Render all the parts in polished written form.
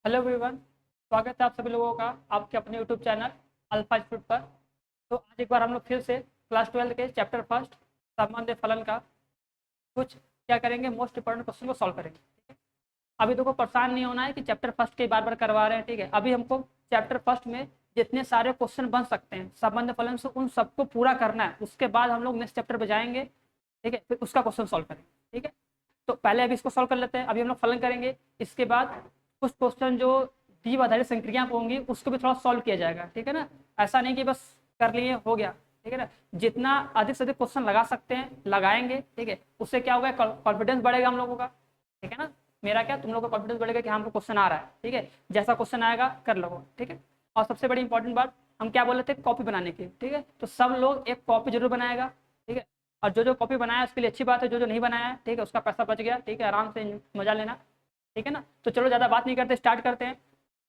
Hello everyone. स्वागत है आप सभी लोगों का आपके अपने यूट्यूब चैनल अल्फा इंस्टीट्यूट पर। तो आज एक बार हम लोग फिर से क्लास 12 के चैप्टर फर्स्ट सामान्य फलन का कुछ क्या करेंगे, मोस्ट इंपॉर्टेंट क्वेश्चन को सॉल्व करेंगे। ठीक है, अभी देखो परेशान नहीं होना है कि चैप्टर फर्स्ट के बार बार करवा रहे हैं। ठीक है, अभी हमको चैप्टर फर्स्ट में जितने सारे क्वेश्चन बन सकते हैं सामान्य फलन से उन सबको पूरा करना है। उसके बाद हम लोग नेक्स्ट चैप्टर पे जाएंगे। ठीक है, फिर उसका क्वेश्चन सॉल्व करेंगे। ठीक है, तो पहले अभी इसको सॉल्व कर लेते हैं। अभी हम लोग फलन करेंगे, इसके बाद कुछ क्वेश्चन जो द्विव आधारित संक्रिया होंगी उसको भी थोड़ा सॉल्व किया जाएगा। ठीक है ना, ऐसा नहीं कि बस कर लिए हो गया। ठीक है ना, जितना अधिक से अधिक क्वेश्चन लगा सकते हैं लगाएंगे। ठीक है, उससे क्या होगा, कॉन्फिडेंस बढ़ेगा हम लोगों का। ठीक है ना, मेरा क्या तुम लोग का कॉन्फिडेंस बढ़ेगा कि हमको क्वेश्चन आ रहा है। ठीक है, जैसा क्वेश्चन आएगा कर लो। ठीक है, और सबसे बड़ी इंपॉर्टेंट बात, हम क्या बोले थे कॉपी बनाने की। ठीक है, तो सब लोग एक कॉपी जरूर बनाएगा। ठीक है, और जो जो कॉपी बनाया उसके लिए अच्छी बात है, जो जो नहीं बनाया है ठीक है उसका पैसा बच गया। ठीक है, आराम से मजा लेना। ठीक है ना, तो चलो ज़्यादा बात नहीं करते, स्टार्ट करते हैं।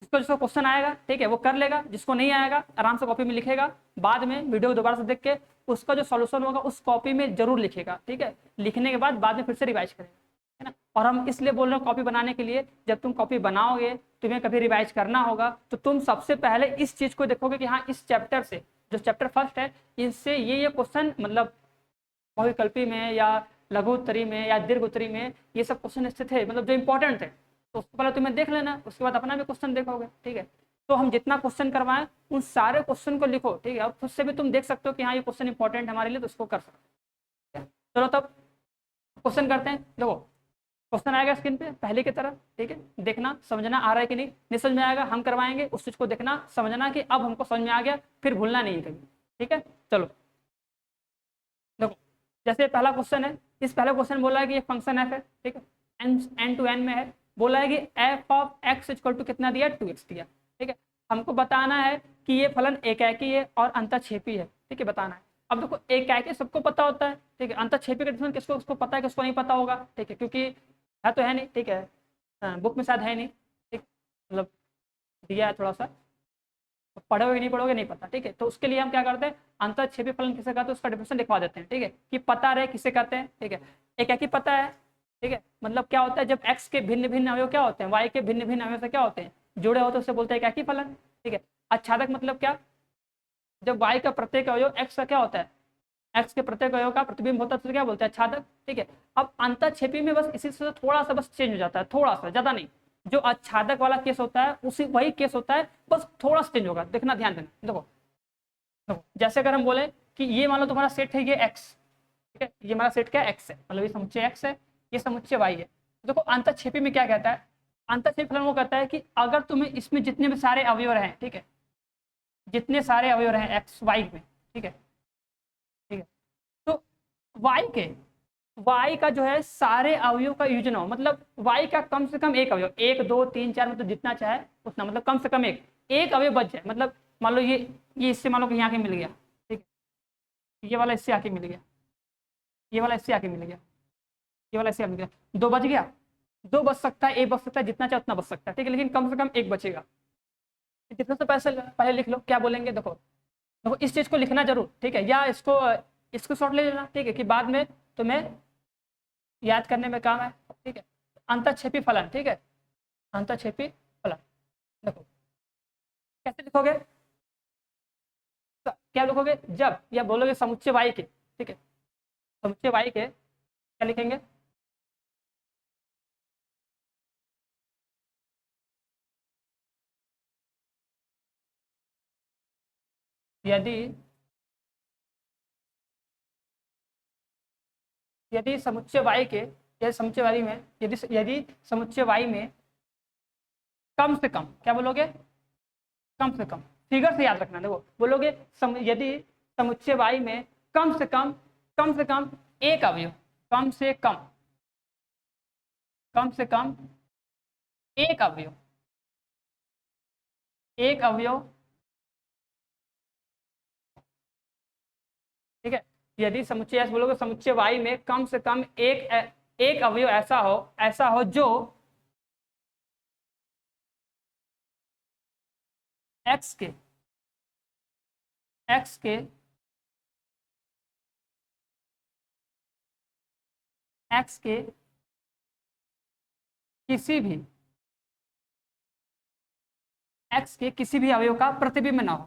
जिसको जिसको क्वेश्चन आएगा ठीक है वो कर लेगा, जिसको नहीं आएगा आराम से कॉपी में लिखेगा। बाद में वीडियो दोबारा से देख के उसका जो सॉल्यूशन होगा उस कॉपी में जरूर लिखेगा। ठीक है, लिखने के बाद में फिर से रिवाइज करेगा। है ना, और हम इसलिए बोल रहे हैं कॉपी बनाने के लिए, जब तुम कॉपी बनाओगे तुम्हें कभी रिवाइज करना होगा तो तुम सबसे पहले इस चीज को देखोगे कि हाँ इस चैप्टर से, जो चैप्टर फर्स्ट है, इससे ये क्वेश्चन मतलब बहुविकल्पी में या लघु उत्तरी में या दीर्घ उत्तरी में ये सब क्वेश्चन स्थित है, मतलब जो इंपॉर्टेंट थे। तो उसको पहले तुम्हें देख लेना, उसके बाद अपना भी क्वेश्चन देखोगे। ठीक है, तो हम जितना क्वेश्चन करवाएं उन सारे क्वेश्चन को लिखो। ठीक है, और खुद से भी तुम देख सकते हो कि हाँ ये क्वेश्चन इंपॉर्टेंट है हमारे लिए, तो उसको कर सकते हो। चलो तब क्वेश्चन करते हैं। देखो क्वेश्चन आएगा स्क्रीन पे पहले की तरह। ठीक है, देखना समझना आ रहा है कि नहीं, नहीं समझ में आएगा हम करवाएंगे उस चीज को देखना समझना कि अब हमको समझ में आ गया, फिर भूलना नहीं है कभी। ठीक है, चलो देखो, जैसे पहला क्वेश्चन है, इस पहले क्वेश्चन बोला है कि ये फंक्शन एफ है। ठीक है, एन एन टू एन में है। बोला है कि F of X equal to कितना दिया, 2x दिया। ठीक है, हमको बताना है कि ये फलन एकाकी है और अंतःक्षेपी है। ठीक है, बताना है। अब देखो एकाकी सबको पता होता है। ठीक है, अंतःक्षेपी का डिफरेंस किसको उसको पता है, किसको नहीं पता होगा। ठीक है, क्योंकि है तो है नहीं। ठीक है, बुक में शायद है नहीं। ठीक, मतलब दिया है थोड़ा सा, पढ़ोगे नहीं पढ़ोगे नहीं पता। ठीक है, तो उसके लिए हम क्या करते हैं, अंतःक्षेपी फलन किसे कहते हैं उसका डिफिनेशन लिखवा देते हैं। ठीक है, कि पता रहे किसे कहते हैं। ठीक है, एक ही पता है। ठीक है, मतलब क्या होता है जब एक्स के भिन्न भिन्न अवयव क्या होते हैं, वाई के भिन्न भिन्न अवयव से क्या होते हैं, जुड़े होते हैं, उसे बोलते हैं एक ही फलन। ठीक है, आच्छादक मतलब क्या, जब वाई का प्रत्येक अवयव एक्स का क्या होता है, एक्स के प्रत्येक अवयव का प्रतिबिंब होता है तो क्या बोलते हैं, आच्छादक। ठीक है, अब अंतःक्षेपी में बस इसी से थोड़ा सा बस चेंज हो जाता है, थोड़ा सा, ज्यादा नहीं। जो आच्छादक वाला केस होता है उसी वही केस होता है, बस थोड़ा सा चेंज होगा, देखना ध्यान देना। देखो देखो, जैसे अगर हम बोले कि ये मान लो तुम्हारा सेट है ये एक्स। ठीक है, ये हमारा सेट क्या एक्स है, मतलब ये समुच्चय एक्स है, ये समुच्चय वाई है। देखो अंतःक्षेपी में क्या कहता है, अंतःक्षेपी फलन वो कहता है कि अगर तुम्हें इसमें जितने भी सारे अवयव हैं, ठीक है, जितने सारे अवयव हैं एक्स वाई में। ठीक है, ठीक है, तो वाई के, वाई का जो है सारे अवयव का यूजन हो, मतलब वाई का कम से कम एक अवयव, एक दो तीन चार मतलब जितना चाहे उतना, मतलब कम से कम एक एक अवयव बच जाए। मतलब मान लो ये इससे मान लो कि यहाँ के मिल गया। ठीक है, ये वाला इससे आके मिल गया, ये वाला इससे आके मिल गया, ये वाला इससे आके मिल गया, दो बच गया। दो बच सकता है, एक बच सकता है, जितना चाहे उतना बच सकता है। ठीक है, लेकिन कम से कम एक बचेगा। जितना से पैसे पहले लिख लो, क्या बोलेंगे, देखो देखो इस चीज को लिखना जरूर। ठीक है, या इसको इसको शॉर्ट ले लेना। ठीक है, कि बाद में तुम्हें याद करने में काम है। ठीक है, अंतःक्षेपी फलन। ठीक है, अंतःक्षेपी फलन देखो कैसे लिखोगे, क्या लिखोगे, जब या बोलोगे समुच्चय वाई के। ठीक है, समुच्चय वाई के क्या लिखेंगे, यदि यदि समुच्चय वाई के, यदि समुच्चय वाई में, यदि यदि समुच्चय वाई में कम से कम, क्या बोलोगे, कम से कम, फिगर से याद रखना। देखो बोलोगे यदि समुच्चय वाई में कम से कम, कम से कम एक अवयव, कम से कम, कम से कम एक अवयव, एक अवयव। ठीक है, यदि समुच्चय ऐसे बोलोगे समुच्चय वाई में कम से कम एक अवयव ऐसा हो जो एक्स के, एक्स के एक्स के किसी भी एक्स के किसी भी अवयव का प्रतिबिंब ना हो,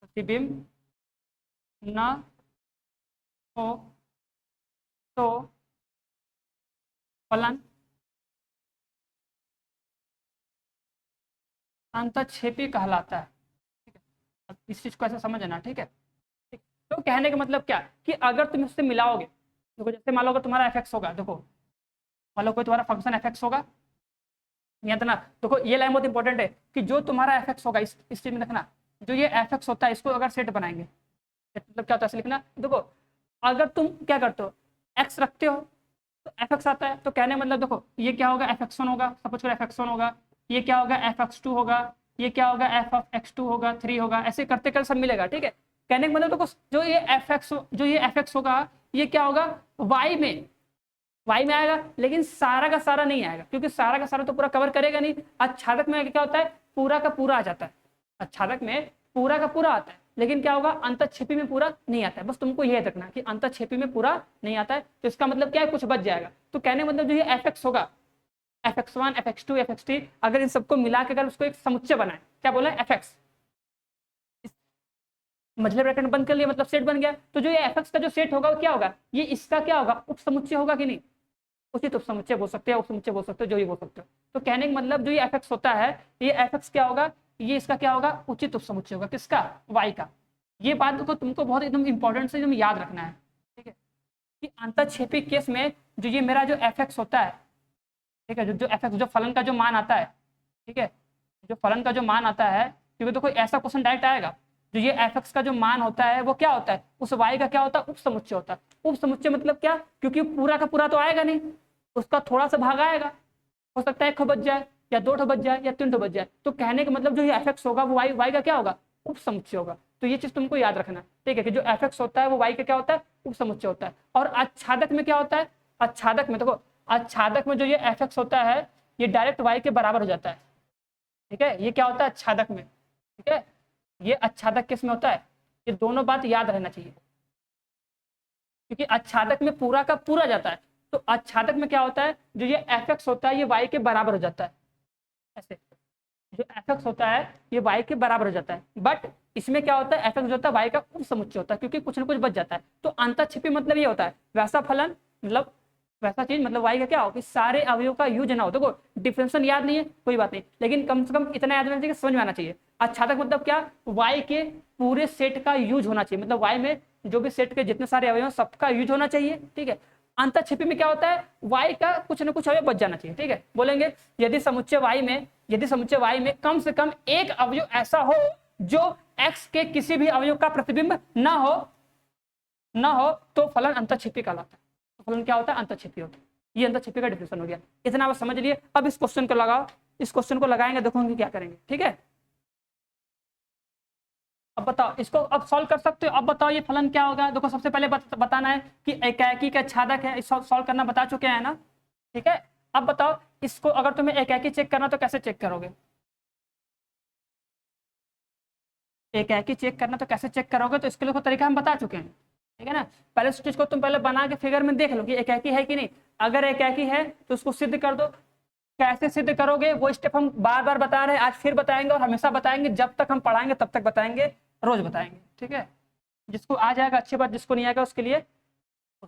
प्रतिबिंब ना हो तो फलन अंतःक्षेपी कहलाता है। ठीक है, अब इस चीज को ऐसे समझना, ठीक है। ठीक। तो कहने का मतलब क्या कि अगर तुम इससे मिलाओगे, देखो जैसे मान लो अगर तुम्हारा एफ एक्स होगा, देखो मान लो कोई तुम्हारा फंक्शन एफ एक्स होगा, यहाँ तो ना देखो ये लाइन बहुत इंपॉर्टेंट है कि जो तुम्हारा एफ एक्स होगा, इस चीज में देखना, जो ये एफ एक्स होता है इसको अगर सेट बनाएंगे, मतलब क्या होता है ऐसे लिखना, देखो अगर तुम क्या करते हो एक्स रखते हो तो एफ एक्स आता है, तो कहने मतलब देखो ये क्या होगा एफ एक्स वन होगा, सपोज करो एफ एक्स वन होगा, ये क्या होगा एफ एक्स टू होगा, ये क्या होगा एफ ऑफ एक्स टू होगा, थ्री होगा, ऐसे करते कर सब मिलेगा। ठीक है, कहने का मतलब देखो जो ये एफ एक्स होगा ये क्या होगा वाई में आएगा, लेकिन सारा का सारा नहीं आएगा, क्योंकि सारा का सारा तो पूरा कवर करेगा नहीं। आच्छादक में क्या होता है पूरा का पूरा आ जाता है, आच्छादक में पूरा का पूरा आता है, लेकिन क्या होगा अंतःक्षेपी में पूरा नहीं आता है। बस तुमको यह रखना कि अंतःक्षेपी में पूरा नहीं आता है, तो इसका मतलब क्या है कुछ बच जाएगा। तो कहने मतलब जो ये एफ एक्स होगा, F X one F X two F X three, अगर इन सबको मिला के अगर उसको एक समुच्चय बनाए, क्या बोला एफ एक्स, मतलब ब्रैकेट बंद कर लिया मतलब सेट बन गया। तो जो ये एफ एक्स का जो सेट होगा वो क्या होगा, ये इसका क्या होगा उप समुच्चय होगा कि नहीं, उचित उप समुच्चय बोल सकते हैं, उप समुच्चय बोल सकते हो, जो भी बोल सकते हो। तो कहने का मतलब जो ये एफ एक्स होता है, ये एफ एक्स क्या होगा, ये इसका क्या होगा उचित उप समुच्चय होगा, किसका वाई का। ये बात को तुमको बहुत एकदम इंपॉर्टेंट से एकदम याद रखना है। ठीक है, कि अंतःक्षेपी केस में जो ये मेरा जो एफ एक्स होता है, ठीक है, जो एफ एक्स जो फलन का जो मान आता है, ठीक है, जो फलन का जो मान आता है, क्योंकि देखो ऐसा क्वेश्चन डायरेक्ट आएगा, जो ये एफ एक्स का जो मान होता है वो क्या होता है उस वाई का क्या होता है उप समुच्चय होता है। उप समुच्चय मतलब क्या, क्योंकि पूरा का पूरा तो आएगा नहीं, उसका थोड़ा सा भाग आएगा, हो सकता है एक ठो बच जाए या दो ठो बच जाए या तीन ठो बच जाए। तो कहने का मतलब जो ये एफ एक्स होगा वो वाई का क्या होगा उप समुच्चय होगा। तो ये चीज तुमको याद रखना, ठीक है, कि जो एफ एक्स होता है वो वाई का क्या होता है उप समुच्चय होता है। और आच्छादक में क्या होता है, आच्छादक में देखो, आच्छादक में जो ये एफ एक्स होता है ये डायरेक्ट वाई के बराबर हो जाता है। ठीक है, ये क्या होता है आच्छादक में, ठीक है, ये आच्छादक किस में होता है, ये दोनों बात याद रहना चाहिए, क्योंकि आच्छादक में पूरा का पूरा जाता है। तो आच्छादक में क्या होता है, जो ये एफ एक्स होता है ये वाई के बराबर हो जाता है, ऐसे जो एफ एक्स होता है ये वाई के बराबर हो जाता है। बट इसमें क्या होता है एफ एक्स जो होता है वाई का उप समुच्चय होता है, क्योंकि कुछ ना कुछ बच जाता है। तो अंतःक्षेपी मतलब ये होता है वैसा फलन, मतलब वैसा चीज, मतलब वाई का क्या हो कि सारे अवयव का यूज ना हो। देखो डिफरेंशियल याद नहीं है कोई बात नहीं, लेकिन कम से कम इतना याद रहना चाहिए, समझ में आना चाहिए। आच्छादक मतलब क्या, वाई के पूरे सेट का यूज होना चाहिए, मतलब वाई में जो भी सेट के जितने सारे अवयव सबका यूज होना चाहिए। ठीक है, अंतःक्षेपी में क्या होता है वाई का कुछ ना कुछ अवयव बच जाना चाहिए। ठीक है, बोलेंगे यदि समुच्चय वाई में कम से कम एक अवयव ऐसा हो जो एक्स के किसी भी अवयव का प्रतिबिंब ना हो तो फलन अंतःक्षेपी कहलाता है। तो फलन क्या होता है अंतःक्षेपी होता है। ये अंतःक्षेपी का डिफिनेशन हो गया, इतना आप समझ लिए। अब इस क्वेश्चन को लगाओ, इस क्वेश्चन को लगाएंगे, देखोगे क्या करेंगे। ठीक है, अब बताओ इसको अब सॉल्व कर सकते हो। अब बताओ ये फलन क्या होगा। देखो सबसे पहले बताना है कि एकाकी का आच्छादक है, सॉल्व करना बता चुके हैं ना। ठीक है, अब बताओ इसको अगर तुम्हें एकाकी चेक करना तो कैसे चेक करोगे, एकाकी चेक करना तो कैसे चेक करोगे, तो इसके लिए तरीका हम बता चुके हैं। ठीक है ना, पहले उस चीज को तुम पहले बना के फिगर में देख लो कि एकाकी है कि नहीं। अगर एकाकी है तो उसको सिद्ध कर दो। कैसे सिद्ध करोगे वो स्टेप हम बार बार बता रहे हैं, आज फिर बताएंगे और हमेशा बताएंगे, जब तक हम पढ़ाएंगे तब तक बताएंगे, रोज बताएंगे। ठीक है, जिसको आ जाएगा अच्छी बात, जिसको नहीं आएगा उसके लिए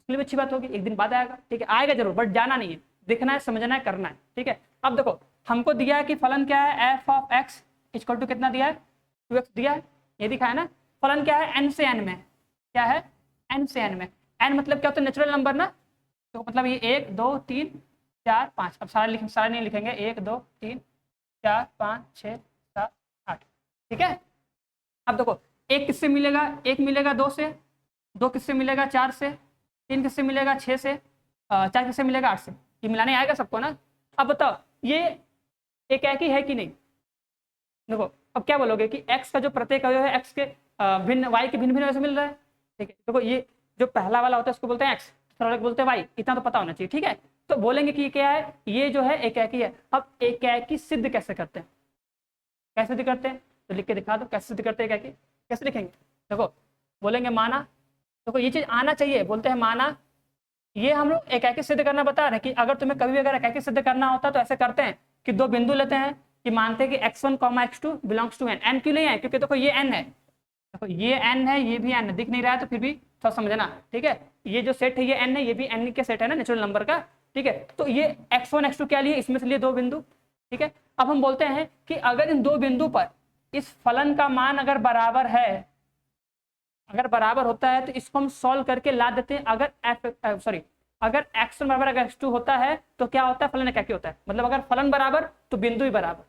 भी अच्छी बात होगी, एक दिन बाद आएगा। ठीक है, आएगा जरूर बट जाना नहीं है, दिखना है, समझना है, करना है। ठीक है, अब देखो हमको दिया है कि फलन क्या है F of X equal to कितना दिया है 2x दिया है, ये दिखा है ना। फलन क्या है n से n में, क्या है n से n में, n मतलब क्या होता है नेचुरल नंबर ना, तो मतलब ये 1 2 3 4 5, अब सारे नहीं लिखेंगे, 1 2 3 4 5 6 7 8। ठीक है, अब देखो एक किससे मिलेगा, एक मिलेगा 2 से, 2 किससे मिलेगा 4 से, 3 किससे मिलेगा 6 से, 4 किससे मिलेगा 8 से। ये मिलाने आएगा सबको ना। अब बताओ ये एकाकी है कि नहीं। देखो अब क्या बोलोगे कि x का जो प्रत्येक अवयव है x के भिन्न y के भिन्न भिन्न वजह से मिल रहा है। ठीक है, देखो ये जो पहला वाला होता है उसको बोलते हैं x, दूसरा वाला बोलते हैं y, इतना तो पता होना चाहिए। ठीक है, तो बोलेंगे कि ये क्या है, ये जो है एकाकी है। अब एकाकी सिद्ध कैसे करते हैं, कैसे सिद्ध करते हैं तो लिख के दिखा दो, कैसे सिद्ध करते हैं एकाकी, कैसे लिखेंगे। देखो बोलेंगे माना, देखो ये चीज आना चाहिए, बोलते हैं माना, ये हम लोग एकाकी सिद्ध करना बता रहे हैं कि अगर तुम्हें कभी भी अगर एकाकी सिद्ध करना होता तो ऐसे करते हैं कि दो बिंदु लेते हैं कि मानते हैं कि x1 x2 belongs to n। n क्यों नहीं है? क्योंकि देखो ये n है, देखो ये n है, ये भी n है, दिख नहीं रहा है तो फिर भी थोड़ा समझना, ठीक है। ये जो सेट है ये n है, ये भी n के सेट है ना नेचुरल नंबर का, ठीक है। तो ये x1 x2 क्या लिए? इसमें से लिए दो बिंदु, ठीक है। अब हम बोलते हैं कि अगर इन दो बिंदु पर इस फलन का मान अगर बराबर है, अगर बराबर होता है तो इसको हम सॉल्व करके ला देते हैं। अगर अगर x1 बराबर अगर x2 होता है तो क्या होता है? फलन क्या क्या होता है, मतलब अगर फलन बराबर तो बिंदु भी बराबर,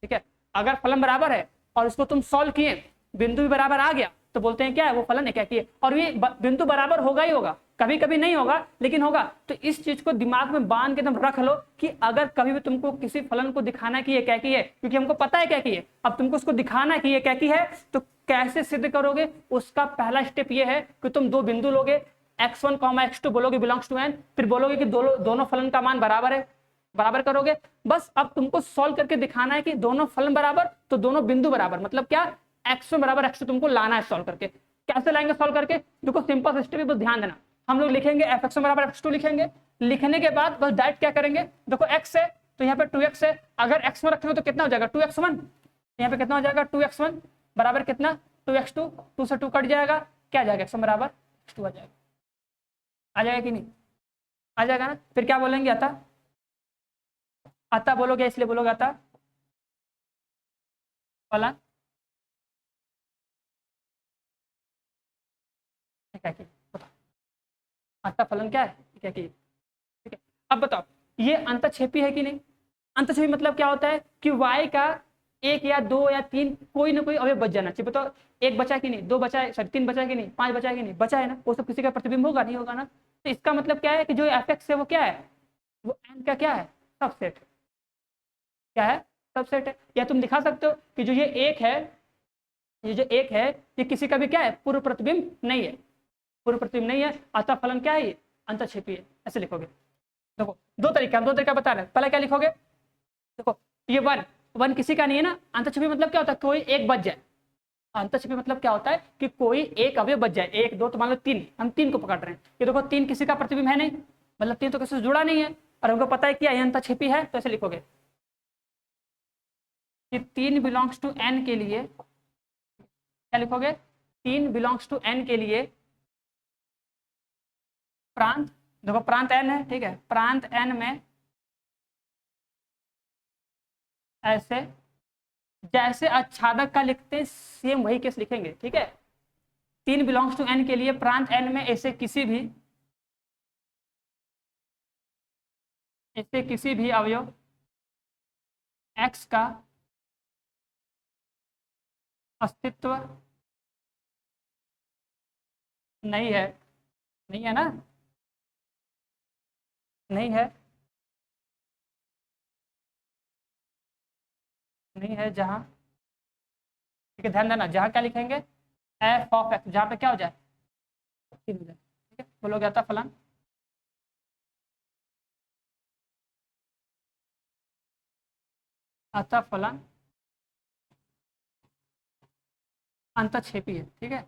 ठीक है। अगर फलन बराबर है और इसको तुम सॉल्व किए, बिंदु भी बराबर आ गया, तो बोलते हैं क्या है? वो फलन क्या है। और ये बिंदु बराबर होगा ही होगा, कभी कभी नहीं होगा लेकिन होगा। तो इस चीज को दिमाग में बांध के एकदम रख लो कि अगर कभी भी तुमको किसी फलन को दिखाना कि ये क्या की है, क्योंकि हमको पता है क्या की है, अब तुमको उसको दिखाना है कि ये क्या की है, तो कैसे सिद्ध करोगे? उसका पहला स्टेप ये है कि तुम दो बिंदु लोगे, x1 x2 बोलोगे बिलोंग्स टू n, फिर बोलोगे कि दोनों फलन का मान बराबर है, बराबर करोगे। बस अब तुमको सॉल्व करके दिखाना है कि दोनों फलन बराबर तो दोनों बिंदु बराबर, मतलब क्या? x1 बराबर x2 तुमको लाना है सॉल्व करके। कैसे लाएंगे सॉल्व करके? देखो सिंपल स्टेप है, बस ध्यान देना। हम लोग लिखेंगे fx1 बराबर x2 लिखेंगे, लिखने के बाद बस डायरेक्ट क्या करेंगे? देखो x है तो यहाँ पे 2x है, अगर x में रखेंगे तो कितना हो जाएगा? 2x1। यहाँ पे कितना हो जाएगा? 2x1 बराबर कितना? 2x2, 2 से 2 कट जाएगा, क्या आ जाएगा? x1 बराबर x2 आ जाएगा। आ जाएगा कि नहीं? आ जाएगा ना। फिर क्या बोलेंगे? अतः बोलोगे, इसलिए बोलोगे अतः फलन क्या की, बताओ अतः फलन क्या है, क्या की, ठीक है। अब बताओ ये अंतःक्षेपी है कि नहीं? अंतःक्षेपी मतलब क्या होता है कि y का एक या दो या तीन कोई ना कोई अवयव बच जाना चाहिए। बताओ एक बचा कि नहीं, दो बचा है, सॉरी तीन बचा कि नहीं, पांच बचा कि नहीं? बचा है ना। वो सब किसी का प्रतिबिंब होगा? नहीं होगा ना। तो इसका मतलब क्या है कि जो fx है वो क्या है? वो n का क्या है? सबसेट। क्या है? सबसेट है। या तुम दिखा सकते हो कि जो ये एक है, ये जो एक है ये किसी का भी क्या है? पूर्व प्रतिबिंब नहीं है, पूर्व प्रतिबिंब नहीं है, अतः फलन क्या है? ये अंतःक्षेपी है। ऐसे लिखोगे। देखो दो तरीका, हम दो तरीका बता रहे हैं। पहले क्या लिखोगे? देखो ये वन, वन किसी का नहीं है ना। अंतःक्षेपी मतलब क्या होता है? कोई एक बच जाए। अंतःक्षेपी मतलब क्या होता है कि कोई एक अवयव बच जाए, एक दो तो मान लो तीन, हम तीन को पकड़ रहे हैं। ये देखो तीन किसी का प्रतिबिंब है नहीं, मतलब तीन तो किसी से जुड़ा नहीं है, और हमको पता है कि ये अंतःक्षेपी है, तो ऐसे लिखोगे कि तीन बिलोंग्स टू n के लिए, क्या लिखोगे? तीन बिलोंग्स टू n के लिए प्रांत, देखो प्रांत n है, ठीक है, प्रांत n में ऐसे जैसे आच्छादक का लिखते हैं सेम वही केस लिखेंगे, ठीक है। तीन बिलोंग्स टू n के लिए प्रांत n में ऐसे किसी भी अवयव x का अस्तित्व नहीं है, नहीं है ना, नहीं है, नहीं है जहां, ठीक है ध्यान देना, जहां क्या लिखेंगे? एफ ऑफ एक्स, जहां पे क्या हो जाए? तीन हो जाए, ठीक है। बोलोगे आता फलन अतः फलन अंतःक्षेपी है, ठीक है।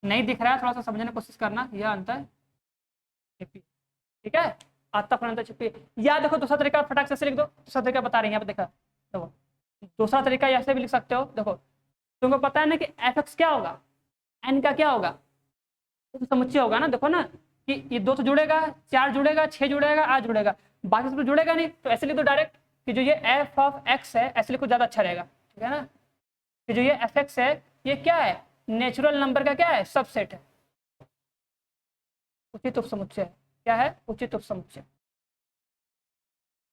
नहीं दिख रहा है, थोड़ा सा समझने की कोशिश करना, यह अंतःक्षेपी, ठीक है। अतः फलन अंतःक्षेपी। या देखो दूसरा तरीका फटाक से लिख दो, दूसरा तरीका बता रहे हैं यहाँ पे, देखा देखो दूसरा तरीका ऐसे भी लिख सकते हो। देखो तुमको पता है ना कि एफ एक्स क्या होगा? एन का क्या होगा? तो समुच्चय होगा ना। देखो ना कि ये दो तो जुड़ेगा, चार जुड़ेगा, छह जुड़ेगा, आठ जुड़ेगा, बाकी सब तो जुड़ेगा नहीं। तो ऐसे लिख दो डायरेक्ट कि जो ये एफ ऑफ एक्स है, ऐसे लिखो ज्यादा अच्छा रहेगा, ठीक है ना। कि जो ये एफ एक्स है ये क्या है? नेचुरल नंबर का क्या है? सबसेट है, उचित उपसमुच्चय है। क्या है? उचित उपसमुच्चय।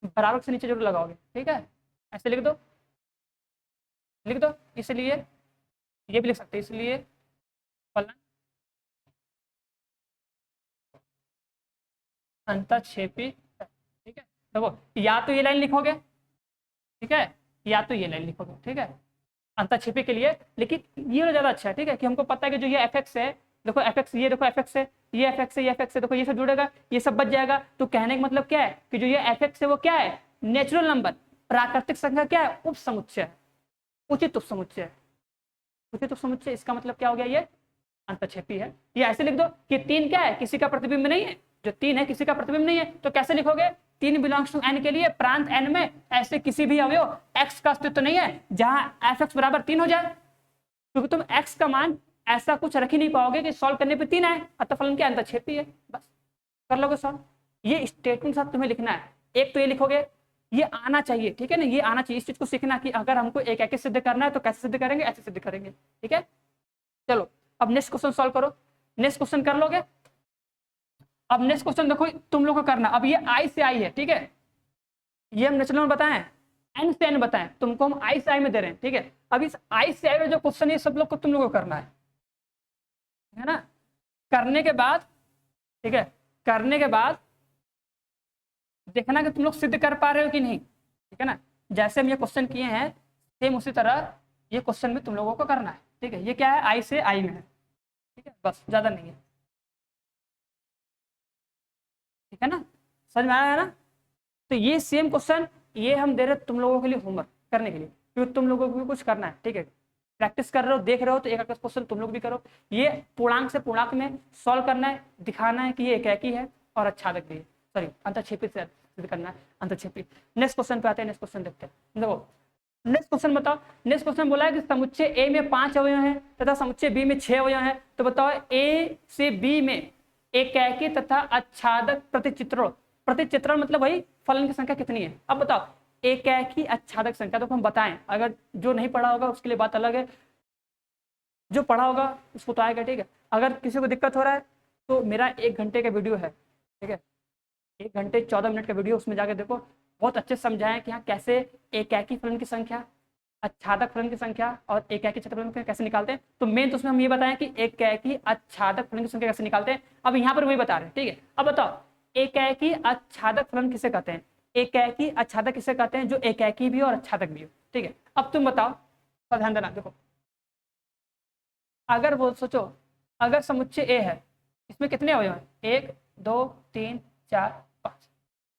बराबर से नीचे जरूर लगाओगे, ठीक है। ऐसे लिख दो, लिख दो। इसलिए ये भी लिख सकते हैं, इसलिए फलन अंतःक्षेपी है, ठीक है। देखो या तो ये लाइन लिखोगे, ठीक है, या तो ये लाइन लिखोगे, ठीक है, अंतःक्षेपी के लिए। लेकिन ये ज्यादा अच्छा है, ठीक है, कि हमको पता है कि जो ये एफ एक्स है, देखो एफ एक्स, ये देखो एफ एक्स है, ये एफ एक्स है, ये एफ एक्स है, देखो ये सब जुड़ेगा, ये सब बच जाएगा। तो कहने का मतलब क्या है कि जो ये एफ एक्स है वो क्या है? नेचुरल नंबर, प्राकृतिक संख्या क्या है? उप समुच्चय है, उचित उप समुच्चय है, उचित उप समुच्चय। इसका मतलब क्या हो गया? ये अंतःक्षेपी है। ये ऐसे लिख दो कि तीन क्या है? किसी का प्रतिबिंब नहीं है, जो 3 है किसी का प्रतिबिंब नहीं है, तो कैसे लिखोगे? 3 बिलोंग्स टू एन के लिए प्रांत एन में ऐसे किसी भी अवयव एक्स का अस्तित्व नहीं है जहां एफ एक्स बराबर 3 हो जाए, क्योंकि तुम एक्स का मान ऐसा कुछ रख ही नहीं पाओगे कि सॉल्व करने पे 3 आए, अतः फलन क्या अंतक्षेपी है। बस कर लोगे सॉल्व। ये स्टेटमेंट साथ तुम्हें लिखना है। एक तो ये लिखोगे, ये आना चाहिए, ठीक है ना, ये आना चाहिए, इस चीज को सीखना कि अगर हमको एक एक सिद्ध करना है तो कैसे सिद्ध करेंगे, ऐसे सिद्ध करेंगे, ठीक है। चलो अब नेक्स्ट क्वेश्चन सॉल्व करो। नेक्स्ट क्वेश्चन कर लोगे। अब नेक्स्ट क्वेश्चन देखो तुम लोग को करना, अब ये आई से आई है, ठीक है, ये हम नेचुरल में बताएं, एन से एन बताएं, तुमको हम आई से आई में दे रहे हैं, ठीक है। अब इस आई से आई में जो क्वेश्चन है सब लोग को तुम लोग को करना है ना। करने के बाद, ठीक है, करने के बाद देखना कि तुम लोग सिद्ध कर पा रहे हो कि नहीं, ठीक है ना। जैसे हम ये क्वेश्चन किए हैं सेम उसी तरह ये क्वेश्चन भी तुम लोगों को करना है, ठीक है। ये क्या है? आई से आई में है, ठीक है, बस ज्यादा नहीं है, ठीक है ना, समझ में आया है ना। तो ये सेम क्वेश्चन ये हम दे रहे तुम लोगों के लिए होमवर्क करने के लिए, क्योंकि तुम लोगों को भी कुछ करना है, ठीक है। प्रैक्टिस कर रहे हो, देख रहे हो, तो एक एक क्वेश्चन तुम लोग भी करो। ये पूर्णांक से पूर्णांक में सॉल्व करना है, दिखाना है कि ये एकाकी है और अच्छादक भी है, सॉरी अंतक्षेपी से सिद्ध करना है, अंतक्षेपी। नेक्स्ट क्वेश्चन पे आते हैं, नेक्स्ट क्वेश्चन देखते हैं। देखो नेक्स्ट क्वेश्चन बताओ। नेक्स्ट क्वेश्चन बोला है कि समुच्चय ए में 5 अवयव हैं तथा समुच्चय बी में 6 अवयव हैं, तो बताओ ए से बी में एकाकी तथा आच्छादक प्रतिचित्रण, प्रतिचित्रण मतलब वही फलन की संख्या कितनी है। अब बताओ एकाकी आच्छादक संख्या, तो हम बताएं, अगर जो नहीं पढ़ा होगा उसके लिए बात अलग है, जो पढ़ा होगा उसको तो आएगा, ठीक है। अगर किसी को दिक्कत हो रहा है तो मेरा 1 घंटे का वीडियो है, ठीक है, 1 घंटे 14 मिनट का वीडियो, उसमें जाके देखो, बहुत अच्छे से समझाएं कि हाँ कैसे एकाकी फलन की संख्या, आच्छादक फलन की संख्या और एकाकी छादक फलन की संख्या कैसे निकालते हैं। तो मेन तो उसमें हम ये बताएं कि एकाकी आच्छादक फलन की संख्या कैसे निकालते हैं। अब यहाँ पर वही बता रहे हैं, ठीक है। अब बताओ एकाकी आच्छादक फलन किसे कहते हैं, एकाकी आच्छादक किसे कहते हैं, जो एकाकी भी हो और आच्छादक भी हो, ठीक है। अब तुम बताओ, तो ध्यान देना, देखो अगर वो सोचो, अगर समुच्चय ए है, इसमें कितने अवयव हैं, 1 2 3 4 5,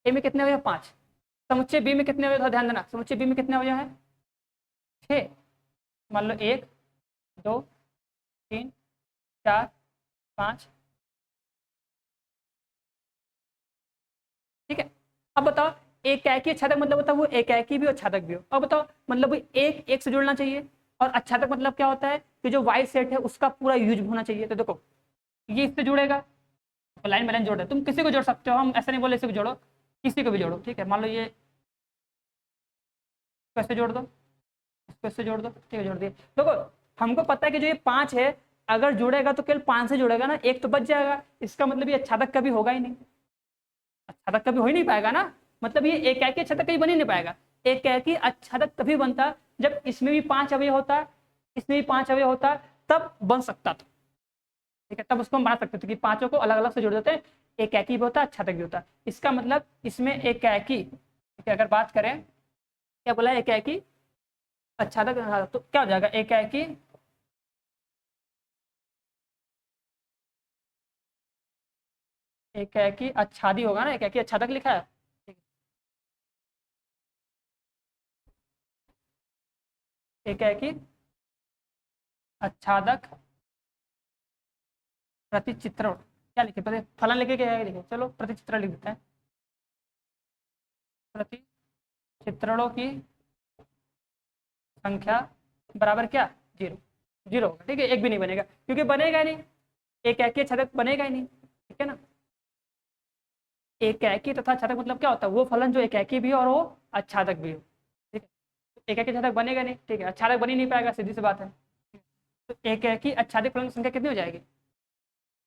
ए में कितने अवयव, 5। समुच्चय बी में कितने अवयव, ध्यान देना, समुच्चय बी में कितने अवयव हैं, 6। मान लो 1 2 3 4 5, ठीक है। अब बताओ एकाकी आच्छादक मतलब बताओ वो एकाकी भी और आच्छादक भी हो। अब बताओ मतलब एक एक से जुड़ना चाहिए, और आच्छादक मतलब क्या होता है कि जो वाई सेट है उसका पूरा यूज होना चाहिए। तो देखो ये इससे जुड़ेगा, तो लाइन बाय लाइन जोड़ रहे, तुम किसी को जोड़ सकते हो, हम ऐसा नहीं बोले इसी को जोड़ो, किसी को भी जोड़ो, ठीक है। मान लो ये कैसे जोड़ दो, इसको इससे जोड़ दो, ठीक है, जोड़ दिए। देखो हमको पता है कि जो ये 5 है अगर जुड़ेगा तो केवल 5 से जुड़ेगा ना, एक तो बच जाएगा, इसका मतलब ये आच्छादक कभी होगा ही नहीं, आच्छादक कभी हो ही नहीं पाएगा ना, मतलब ये एकाकी आच्छादक कभी बन ही नहीं पाएगा। एकाकी आच्छादक तभी बनता जब इसमें भी 5 अवयव होता, इसमें भी 5 अवयव होता, तब बन सकता था, ठीक है। तब उसको हम बना सकते थे कि पांचों को अलग अलग से जोड़ देते हैं, एकाकी भी होता, आच्छादक भी होता। इसका मतलब इसमें एकाकी, ठीक है, अगर बात करें क्या बोला, एकाकी आच्छादक, हाँ, तो क्या हो जाएगा, एकाकी एकाकी आच्छादी होगा ना, एकाकी आच्छादक लिखा है, एकाकी आच्छादक प्रतिचित्रण, क्या लिखे पहले, फलन लिखे क्या लिखे, चलो प्रतिचित्रण लिख देते हैं। प्रतिचित्रणों की संख्या बराबर क्या, 0, 0 होगा, ठीक है, एक भी नहीं बनेगा, क्योंकि बनेगा नहीं, एकाकी आच्छादक बनेगा ही नहीं, ठीक है ना। एकाकी तथा आच्छादक मतलब क्या होता है, वो फलन जो एकाकी भी हो और वो आच्छादक भी हो, ठीक है। एकाकी आच्छादक बनेगा नहीं, ठीक है, आच्छादक बन ही नहीं पाएगा, सीधी सी बात है। तो एकाकी आच्छादित फलन की संख्या कितनी हो जाएगी,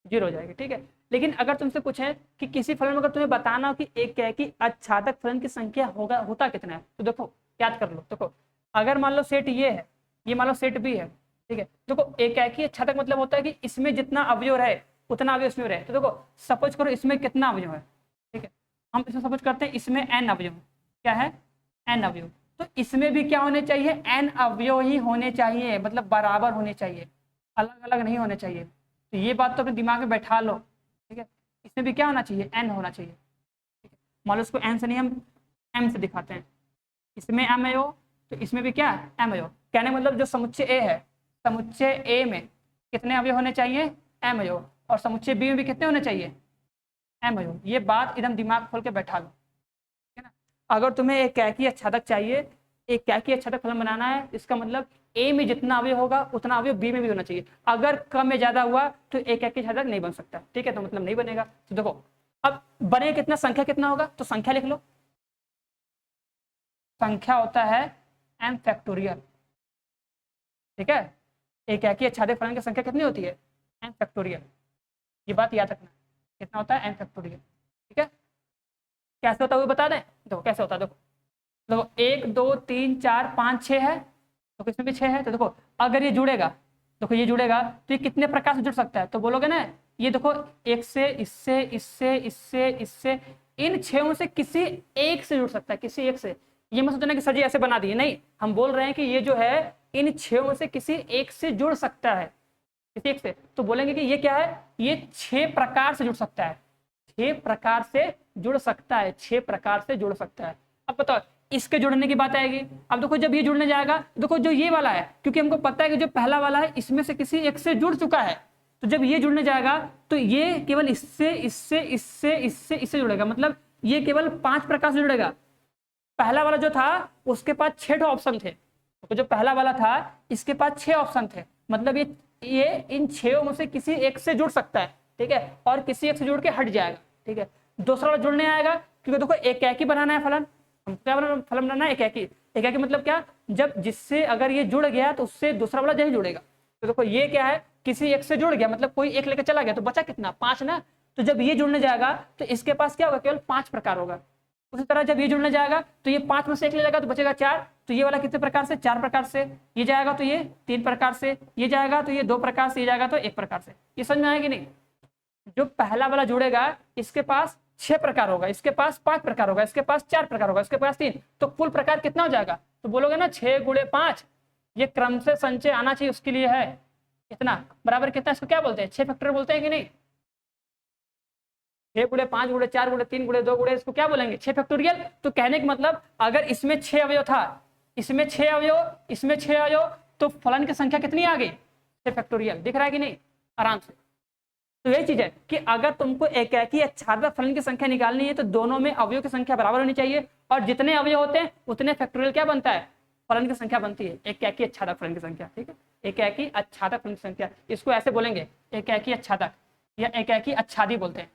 0 हो जाएगी, ठीक है। लेकिन अगर तुमसे पूछे कि किसी फलन में अगर तुम्हें बताना हो कि एकाकी आच्छादक फलन की संख्या होगा, होता कितना है, तो देखो याद कर लो। देखो अगर मान लो सेट ये है, ये मान लो सेट बी है, ठीक है। देखो एकाकी आच्छादक मतलब होता है कि इसमें जितना अवयव रहे उतना अवयव इसमें रहे। तो देखो सपोज करो इसमें कितना अवयव है, ठीक है, हम इसमें सपोज करते हैं इसमें n अवयव, क्या है, n अवयव, तो इसमें भी क्या होने चाहिए, n अवयव ही होने चाहिए, मतलब बराबर होने चाहिए, अलग अलग नहीं होने चाहिए। तो ये बात तो अपने दिमाग में बैठा लो, ठीक है। इसमें भी क्या होना चाहिए, n होना चाहिए, ठीक है। मान लो उसको n से नहीं हम m से दिखाते हैं, इसमें m अवयव तो इसमें भी क्या है, m अवयव। कहने मतलब जो समुच्चय a है, समुच्चय a में कितने अवयव होने चाहिए, m अवयव, और समुच्चय b में भी कितने होने चाहिए, एम अवयव, ये बात एकदम दिमाग खोल के बैठा लो, ठीक है ना। अगर तुम्हें एकाकी आच्छादक चाहिए, एकाकी आच्छादक फलन बनाना है, इसका मतलब ए में जितना अवयव होगा उतना अवयव बी में भी होना चाहिए। अगर कम या ज्यादा हुआ तो एकाकी आच्छादक नहीं बन सकता, ठीक है, तो मतलब नहीं बनेगा। तो देखो अब बने कितना, संख्या कितना होगा, तो संख्या लिख लो, संख्या होता है एम फैक्टोरियल, ठीक है। एकाकी आच्छादक फलन की संख्या कितनी होती है, एम फैक्टोरियल, ये बात याद रखना, कितना होता है एम फैक्टोरियल, ठीक है। कैसे होता है वो बता दें, देखो कैसे होता है, देखो देखो 1 2 3 4 5 6 है, तो इसमें भी 6 है। तो देखो अगर ये जुड़ेगा, देखो ये जुड़ेगा तो ये कितने प्रकार से जुड़ सकता है, तो बोलोगे ना, ये देखो एक से, इससे, इससे, इससे, इससे, इन 6 में से किसी एक से जुड़ सकता है, किसी एक से। ये मत सोचना कि सर जी ऐसे बना दिए, नहीं, हम बोल रहे हैं कि ये जो है इन 6 में से किसी एक से जुड़ सकता है, किसी एक से। तो बोलेंगे कि ये क्या है, ये 6 प्रकार से जुड़ सकता है, 6 प्रकार से जुड़ सकता है, 6 प्रकार से जुड़ सकता है। अब बताओ इसके जुड़ने की बात आएगी। अब देखो जब ये जुड़ने जाएगा, देखो जो ये वाला है, क्योंकि हमको पता है कि जो पहला वाला है इसमें से किसी एक से जुड़ चुका है, तो जब ये जुड़ने जाएगा तो ये केवल इससे, इससे, इससे, इससे, इससे जुड़ेगा, मतलब ये केवल 5 प्रकार से जुड़ेगा। पहला वाला जो था उसके पास 6 ऑप्शन थे, तो जो पहला वाला था इसके पास 6 ऑप्शन थे, मतलब ये इन 6 में से किसी एक से जुड़ सकता है, ठीक है, और किसी एक से जुड़ के हट जाएगा, ठीक है। दूसरा वाला जुड़ने आएगा, क्योंकि देखो एकाकी बनाना है फलन, हम क्या बनाना, फलन बनाना है एकाकी। एकाकी मतलब क्या, जब जिससे अगर ये जुड़ गया तो उससे दूसरा वाला नहीं जुड़ेगा। तो देखो ये क्या है, किसी एक से जुड़ गया, मतलब कोई एक लेकर चला गया, तो बचा कितना, 5 ना। तो जब ये जुड़ने जाएगा तो इसके पास क्या होगा, केवल 5 प्रकार होगा। उसी तरह जब ये जुड़ने जाएगा तो ये 5 में से एक ले जाएगा तो बचेगा 4, तो ये वाला कितने प्रकार से, 4 प्रकार से। ये जाएगा तो ये 3 प्रकार से, ये जाएगा तो ये 2 प्रकार से, ये जाएगा तो 1 प्रकार से। ये समझ में आएगी नहीं, जो पहला वाला जुड़ेगा इसके पास 6 प्रकार होगा, इसके पास 5 प्रकार होगा, इसके पास 4 प्रकार होगा, इसके पास 3, तो कुल प्रकार कितना हो जाएगा, तो बोलोगे ना 6 गुणे 5, ये क्रम से संचय आना चाहिए, उसके लिए है इतना बराबर कितना, इसको क्या बोलते हैं, 6 फैक्टर बोलते हैं कि नहीं। 6 गुणे 5 गुणे 4 गुणे 3 गुणे 2 गुणे, इसको क्या बोलेंगे, 6 फैक्टोरियल। तो कहने का मतलब अगर इसमें 6 अवयव था, इसमें 6 अवयव, इसमें 6 अवयव, तो फलन की संख्या कितनी आ गई, 6 फैक्टोरियल। दिख रहा है कि नहीं आराम से। तो यही चीज है कि अगर तुमको एकाकी आच्छादक फलन की संख्या निकालनी है तो दोनों में अवयव की संख्या बराबर होनी चाहिए, और जितने अवयव होते हैं उतने फैक्टोरियल क्या बनता है, फलन की संख्या बनती है, एकाकी आच्छादक फलन की संख्या, ठीक है। एकाकी आच्छादक फलन की संख्या, इसको ऐसे बोलेंगे एकाकी आच्छादक या एकाकी आच्छादी बोलते हैं,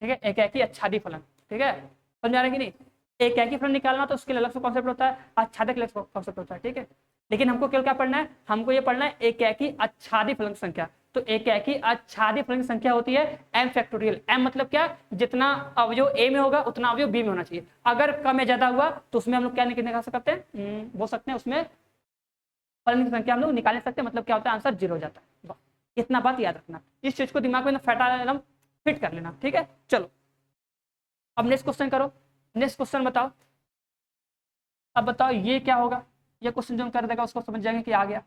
ठीक है, एकाकी आच्छादी फलन, ठीक है। समझ आ रहा है कि नहीं। एकाकी फलन निकालना तो उसके लिए अलग से कॉन्सेप्ट होता है, आच्छादक अलग कॉन्सेप्ट होता है, ठीक है। लेकिन हमको केवल क्या पढ़ना है, हमको ये पढ़ना है एकाकी आच्छादी फलन की संख्या। तो एकाकी आच्छादी फलन की संख्या होती है एम फैक्टोरियल। एम मतलब क्या, जितना अवयव ए में होगा उतना अवयव बी में होना चाहिए। अगर कम या ज्यादा हुआ तो उसमें हम लोग क्या निकाल सकते हैं, बोल सकते हैं उसमें फलन की संख्या हम लोग निकाल सकते हैं, मतलब क्या होता है, आंसर 0 हो जाता है। इतना बात याद रखना, इस चीज को दिमाग में फटा फिट कर लेना, ठीक है। चलो अब नेक्स्ट क्वेश्चन करो, नेक्स्ट क्वेश्चन बताओ। अब बताओ ये क्या होगा, ये क्वेश्चन जो हम कर देगा उसको समझ जाएंगे कि आ गया।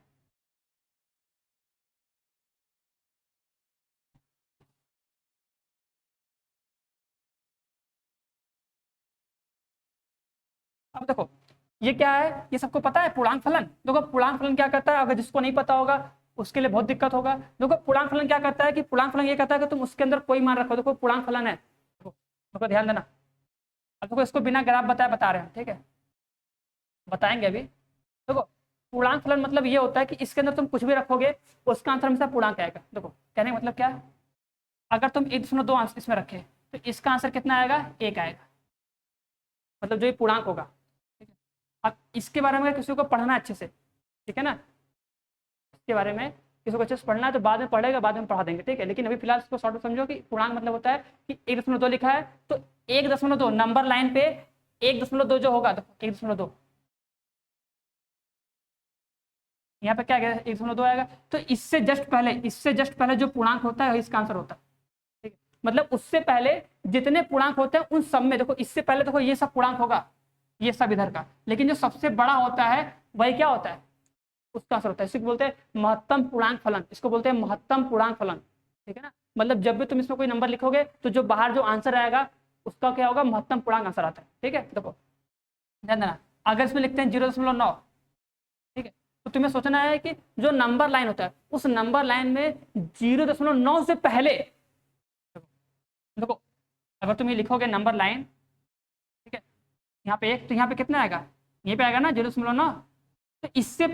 अब देखो ये क्या है, ये सबको पता है पूर्णांक फलन। देखो पूर्णांक फलन क्या करता है, अगर जिसको नहीं पता होगा उसके लिए बहुत दिक्कत होगा। देखो पूर्णांक फलन क्या करता है कि पूर्णांक फलन ये कहता है कि तुम उसके अंदर कोई मान रखो। देखो पूर्णांक फलन है, देखो ध्यान देना। अब देखो इसको बिना ग्राफ बताए बता रहे हैं, ठीक है, बताएंगे अभी। देखो पूर्णांक फलन मतलब ये होता है कि इसके अंदर तुम कुछ भी रखोगे उसका आंसर हमेशा पूर्णांक आएगा। देखो कहने का मतलब क्या है, अगर तुम 1.2 इसमें रखे तो इसका आंसर कितना आएगा, 1 आएगा, मतलब जो ये पूर्णांक होगा, ठीक है। अब इसके बारे में किसी को पढ़ना अच्छे से, ठीक है ना, इसके बारे में किसी को अच्छे से पढ़ना है तो बाद में पढ़ेगा, बाद में पढ़ा देंगे, ठीक है। लेकिन अभी फिलहाल इसको शॉर्ट में समझो कि पूर्णांक मतलब होता है कि 1.2 लिखा है तो 1.2 नंबर लाइन पे 1.2 जो होगा, देखो 1.2 यहाँ पे क्या आएगा, 1.2 आएगा। तो इससे जस्ट पहले, इससे जस्ट पहले जो पूर्णांक होता है इसका आंसर होता है, ठीक है। मतलब उससे पहले जितने पूर्णांक होते हैं उन सब में, देखो इससे पहले देखो ये सब पूर्णांक होगा, ये सब इधर का, लेकिन जो सबसे बड़ा होता है वही क्या होता है, उसका आंसर होता है। इसको बोलते हैं महत्तम पूर्णांक फलन, इसको बोलते हैं महत्तम पूर्णांक फलन, ठीक है ना। मतलब जब भी तुम इसमें कोई नंबर लिखोगे तो जो बाहर जो आंसर आएगा उसका क्या होगा, महत्तम पूर्णांक आंसर आता है, ठीक है। देखो ध्यान देना, अगर इसमें लिखते हैं 0.9, ठीक है, तो तुम्हें सोचना है कि जो नंबर लाइन होता है उस नंबर लाइन में 0.9 से पहले, देखो अगर तुम ये लिखोगे नंबर लाइन, ठीक है, यहाँ पे एक, तो यहाँ पे कितना आएगा, यहीं पे आएगा ना 0.9। तो इससे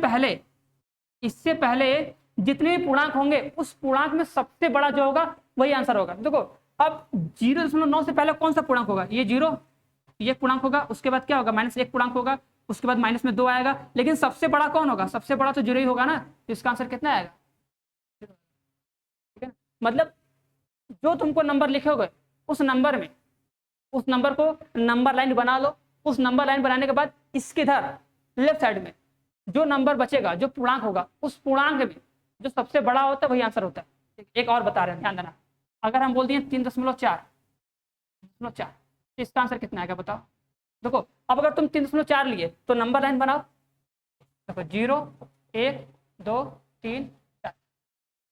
पहले जितने भी पूर्णांक होंगे उस पूर्णांक में सबसे बड़ा जो होगा वही आंसर होगा। देखो अब 0.9 से पहले कौन सा पूर्णांक होगा, ये 0, ये पूर्णांक होगा, उसके बाद क्या होगा -1 पूर्णांक होगा, उसके बाद -2 आएगा, लेकिन सबसे बड़ा कौन होगा, सबसे बड़ा तो 0 ही होगा ना। तो इसका आंसर कितना आएगा, ठीक है। मतलब जो तुमको नंबर लिखे होगे उस नंबर को नंबर लाइन बना लो। उस नंबर लाइन बनाने के बाद इसके इधर लेफ्ट साइड में जो नंबर बचेगा, जो पूर्णांक होगा, उस पूर्णांक में जो सबसे बड़ा होता है वही आंसर होता है। एक और बता रहे हैं, ध्यान देना। अगर हम बोल दिए 3.4, तो इसका आंसर कितना आएगा बताओ। देखो अब अगर तुम 3.4 लिए तो नंबर लाइन बनाओ। देखो 0 1 2 3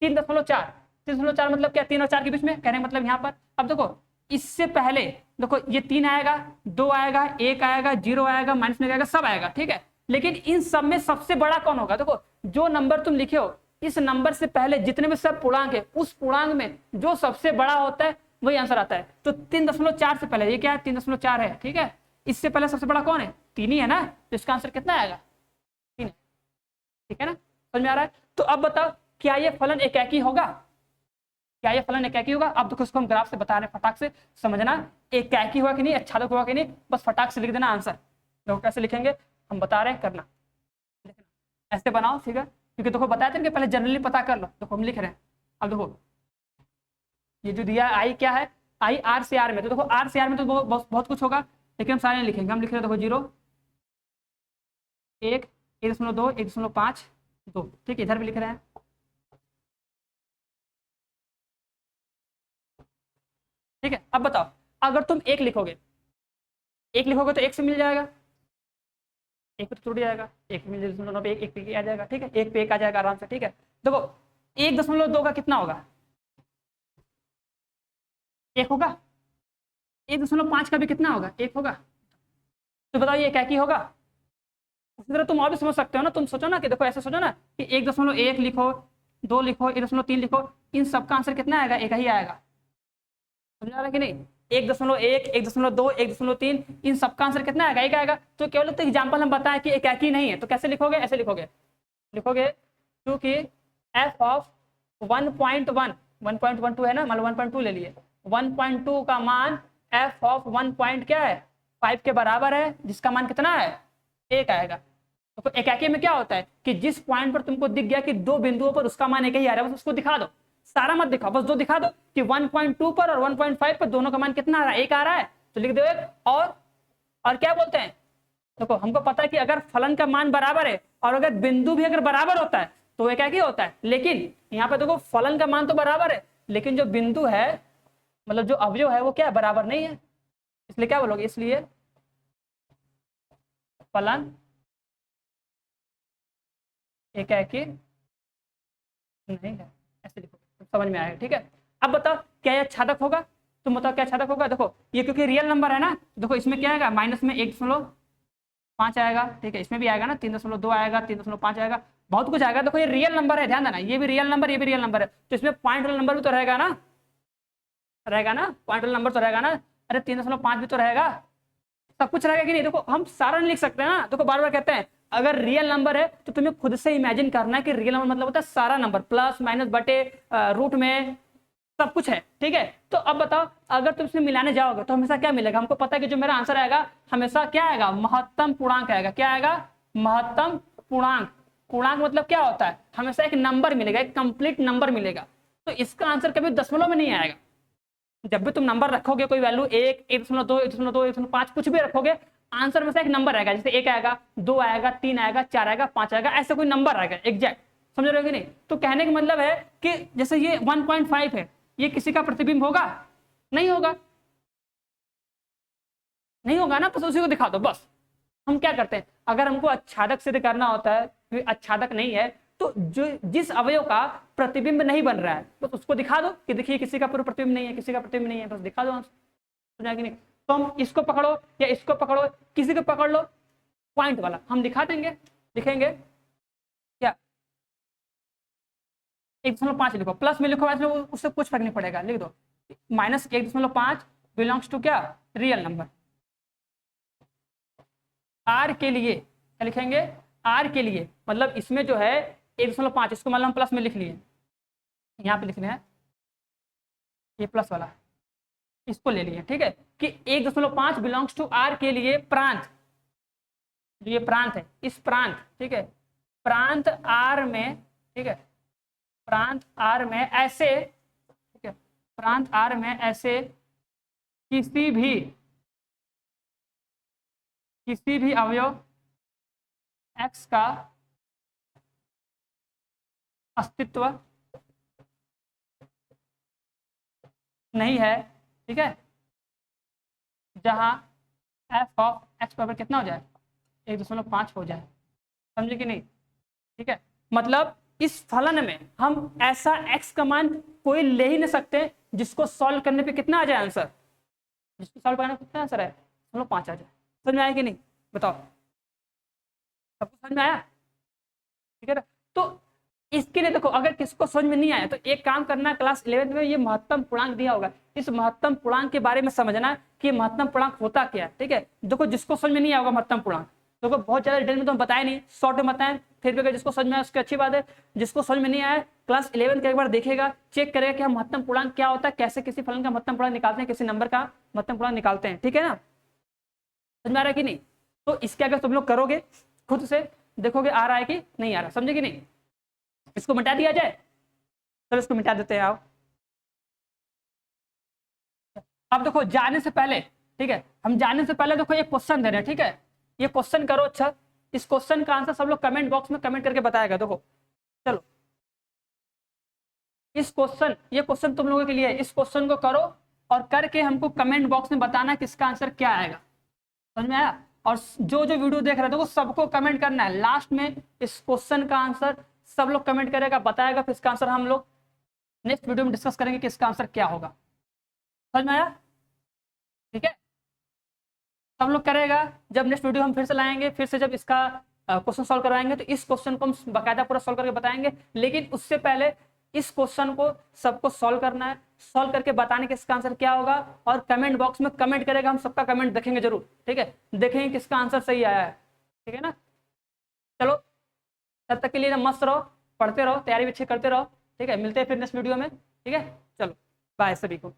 4, 3.4 मतलब क्या, 3 और 4 के बीच में, कहने मतलब यहाँ पर। अब देखो इससे पहले देखो ये 3 आएगा, 2 आएगा, 1 आएगा, 0 आएगा, -1 आएगा, सब आएगा, ठीक है। लेकिन इन सब में सबसे बड़ा कौन होगा, देखो जो नंबर तुम लिखे हो इस नंबर से पहले जितने भी सब पूर्णांक है उस पूर्णांक में जो सबसे बड़ा होता है वही आंसर आता है। तो 3.4 से पहले ये क्या है, 3.4 है, ठीक है। इससे पहले सबसे बड़ा कौन है, 3 ही है ना, तो इसका आंसर कितना आएगा, 3, ठीक है ना, समझ में आ रहा है। तो अब बताओ क्या ये फलन एकाकी होगा, क्या ये फलन एकाकी होगा। अब देखो इसको हम ग्राफ से बता रहे हैं, फटाक से समझना एकाकी हुआ कि नहीं, आच्छादक हुआ कि नहीं, बस फटाक से लिख देना आंसर। देखो कैसे लिखेंगे हम बता रहे हैं, करना ऐसे बनाओ फिगर, क्योंकि देखो बताया था कि पहले जनरली पता कर लो। देखो हम लिख रहे हैं, अब देखो ये जो दिया आई क्या है, आई आर से आर में, तो देखो आर से आर में तो बहुत कुछ होगा, लेकिन हम सारे लिखेंगे। हम लिख रहे हैं देखो 0 1 1.2 1.5 2, ठीक है, इधर भी लिख रहे हैं। ठीक है, अब बताओ अगर तुम 1 लिखोगे, 1 लिखोगे तो 1 से मिल जाएगा, 1 पे तो टूट जाएगा, 1 मिल जाएगा, 1 पे आ जाएगा, ठीक है, 1 पे 1 आ जाएगा आराम से, ठीक है। देखो 1.2 का कितना होगा, 1 होगा, 1.5 का भी कितना होगा, 1 होगा। तो बताओ ये क्या की होगा। उसी तरह तुम और भी समझ सकते हो ना, तुम सोचो ना कि देखो ऐसे सोचो ना कि 1.1 लिखो, 2 लिखो, 1.3 लिखो, इन सबका आंसर कितना आएगा, 1 ही आएगा। समझ आ रहा है कि नहीं, 1.1 1.2 1.3 इन सबका आंसर कितना आएगा, 1 आएगा। तो केवल तो एग्जाम्पल हम बताएं कि एकाकी नहीं है, तो कैसे लिखोगे, ऐसे लिखोगे क्योंकि f ऑफ 1.1 1.12 है ना, मान लो 1.2 ले लिए, 1.2 का मान f ऑफ 1 पॉइंट क्या है 5 के बराबर है, जिसका मान कितना है 1 आएगा। तो एकाकी में क्या होता है कि जिस पॉइंट पर तुमको दिख गया कि 2 बिंदुओं पर उसका मान 1 ही आ रहा है, बस उसको दिखा दो, सारा मत दिखाओ, बस 2 दिखा दो कि 1.2 पर और 1.5 पर दोनों का मान कितना आ रहा है, 1 आ रहा है, तो लिख दो 1। और क्या बोलते हैं, देखो हमको पता है कि अगर फलन का मान बराबर है और अगर बिंदु भी अगर बराबर होता है तो क्या क्या होता है, लेकिन यहाँ पे देखो फलन का मान तो बराबर है लेकिन जो बिंदु है मतलब जो अवयव है वो क्या है, बराबर नहीं है, इसलिए क्या बोलोगे, इसलिए फलन एकाकी नहीं है, ऐसे लिखो, समझ में आएगा, ठीक है। अब बताओ क्या यह छादक होगा, तुम बताओ क्या छादक होगा। देखो ये क्योंकि रियल नंबर है ना, देखो इसमें क्या आएगा, माइनस में 1.5 आएगा, ठीक है, इसमें भी आएगा ना 3.2 आएगा, 3.5 आएगा, बहुत कुछ आएगा। देखो ये रियल नंबर है, ध्यान देना, ये भी रियल नंबर, ये भी रियल नंबर है, तो इसमें पॉइंट वाला नंबर भी तो रहेगा ना, पॉइंट वाला नंबर तो रहेगा ना, अरे 3.5 भी तो रहेगा, सब कुछ रहेगा कि नहीं। देखो हम सारा नहीं लिख सकते ना, देखो बार बार कहते हैं अगर रियल नंबर है तो तुम्हें खुद से इमेजिन करना है कि रियल नंबर मतलब होता है सारा नंबर, प्लस माइनस बटे रूट में सब कुछ है, ठीक है। तो अब बताओ अगर तुम इसमें मिलाने जाओगे तो हमेशा क्या मिलेगा, हमको पता है कि जो मेरा आंसर आएगा हमेशा क्या आएगा, महत्तम पूर्णांक आएगा, क्या आएगा, महत्तम पूर्णांक। पूर्णांक मतलब क्या होता है, हमेशा एक नंबर मिलेगा, एक कंप्लीट नंबर मिलेगा, तो इसका आंसर कभी दशमलव में नहीं आएगा। जब भी तुम नंबर रखोगे कोई वैल्यू 1 1.2 1.2 1.5 कुछ भी रखोगे, आंसर में से एक नंबर आएगा, जैसे 1 आएगा, 2 आएगा, 3 आएगा, 4 आएगा, 5 आएगा, ऐसा कोई नंबर आएगा एग्जैक्ट, समझ रहे हो कि नहीं। तो कहने का मतलब है कि जैसे ये 1.5 है, ये किसी का प्रतिबिंब होगा, नहीं होगा, नहीं होगा ना, बस उसी को दिखा दो बस। हम क्या करते हैं, अगर हमको आच्छादक सिद्ध करना होता है, आच्छादक नहीं है तो जो जिस अवयव का प्रतिबिंब नहीं बन रहा है बस उसको दिखा दो कि देखिए किसी का पूरा प्रतिबिंब नहीं है, किसी का प्रतिबिंब नहीं है, बस दिखा दो, समझा कि नहीं। तो हम इसको पकड़ो या इसको पकड़ो, किसी को पकड़ लो पॉइंट वाला, हम दिखा देंगे, लिखेंगे क्या 1.5 लिखो, प्लस में लिखो, उससे कुछ फर्क नहीं पड़ेगा, लिख दो -1.5 बिलोंग्स टू क्या, रियल नंबर। आर के लिए क्या लिखेंगे, आर के लिए मतलब इसमें जो है 1.5, इसको मतलब हम प्लस में लिख लिए, यहाँ पे लिखने हैं ये प्लस वाला, इसको ले लिए, ठीक है, कि 1.5 बिलोंग्स टू आर के लिए प्रांत, जो ये प्रांत है, इस प्रांत, ठीक है, प्रांत आर में, ठीक है, प्रांत आर में ऐसे, ठीक है, प्रांत आर में ऐसे किसी भी अवयव x का अस्तित्व नहीं है, ठीक है, जहां f ऑफ x बराबर कितना हो जाए, 1.5 हो जाए, समझे कि नहीं, ठीक है, मतलब इस फलन में हम ऐसा x का मान कोई ले ही नहीं सकते जिसको सॉल्व करने पे कितना आ जाए आंसर, जिसको सॉल्व करने पे कितना आंसर है, 5 आ जाए। समझ में आया कि नहीं, बताओ, सबको समझ में आया, ठीक है ना। तो इसके लिए देखो, अगर किसको समझ में नहीं आया तो एक काम करना, क्लास 11th में ये महत्तम पूर्णांक दिया होगा, इस महत्तम पूर्णांक के बारे में समझना कि महत्तम पूर्णांक होता क्या है, ठीक है। देखो जिसको समझ में नहीं आएगा महत्तम पूर्णांक, देखो बहुत ज्यादा डिटेल में तो हम बताया नहीं, शॉर्ट में बताएं, फिर भी अगर जिसको समझ में आया उसकी अच्छी बात है, जिसको समझ में नहीं आया क्लास 11 का एक बार देखेगा, चेक करेगा कि हम महत्तम पूर्णांक क्या होता है, कैसे किसी फलन का महत्तम पूर्णांक निकालते हैं, किसी नंबर का महत्तम पूर्णांक निकालते हैं, ठीक है ना, समझ में आ रहा है कि नहीं। तो इसके अगर तुम लोग करोगे खुद से, देखोगे आ रहा है कि नहीं आ रहा, समझे कि नहीं। इसको मिटा दिया जाए, चलो इसको मिटा देते हैं आओ। अब देखो जाने से पहले, ठीक है, हम जाने से पहले देखो एक क्वेश्चन दे रहे हैं, ठीक है, ये क्वेश्चन करो, अच्छा इस क्वेश्चन का आंसर सब लोग कमेंट बॉक्स में कमेंट करके बताएगा, देखो चलो इस क्वेश्चन, ये क्वेश्चन तुम लोगों के लिए है, इस क्वेश्चन को करो और करके हमको कमेंट बॉक्स में बताना कि इसका आंसर क्या आएगा, समझ में आया। और जो जो वीडियो देख रहे थे वो सबको कमेंट करना है, लास्ट में इस क्वेश्चन का आंसर सब लोग कमेंट करेगा, बताएगा, फिर इसका आंसर हम लोग नेक्स्ट वीडियो में डिस्कस करेंगे कि इसका आंसर क्या होगा, समझ में आया, ठीक है। सब लोग करेगा, जब नेक्स्ट वीडियो हम फिर से लाएंगे, फिर से जब इसका क्वेश्चन सॉल्व करवाएंगे तो इस क्वेश्चन को हम बाकायदा पूरा सॉल्व करके बताएंगे, लेकिन उससे पहले इस क्वेश्चन को सबको सॉल्व करना है, सॉल्व करके बताने के इसका आंसर क्या होगा, और कमेंट बॉक्स में कमेंट करेगा, हम सबका कमेंट देखेंगे जरूर, ठीक है, देखेंगे किसका आंसर सही आया है, ठीक है ना। चलो तब तक के लिए मस्त रहो, पढ़ते रहो, तैयारी भी अच्छी करते रहो, ठीक है, मिलते हैं फिर नेक्स्ट वीडियो में, ठीक है, चलो बाय सभी को।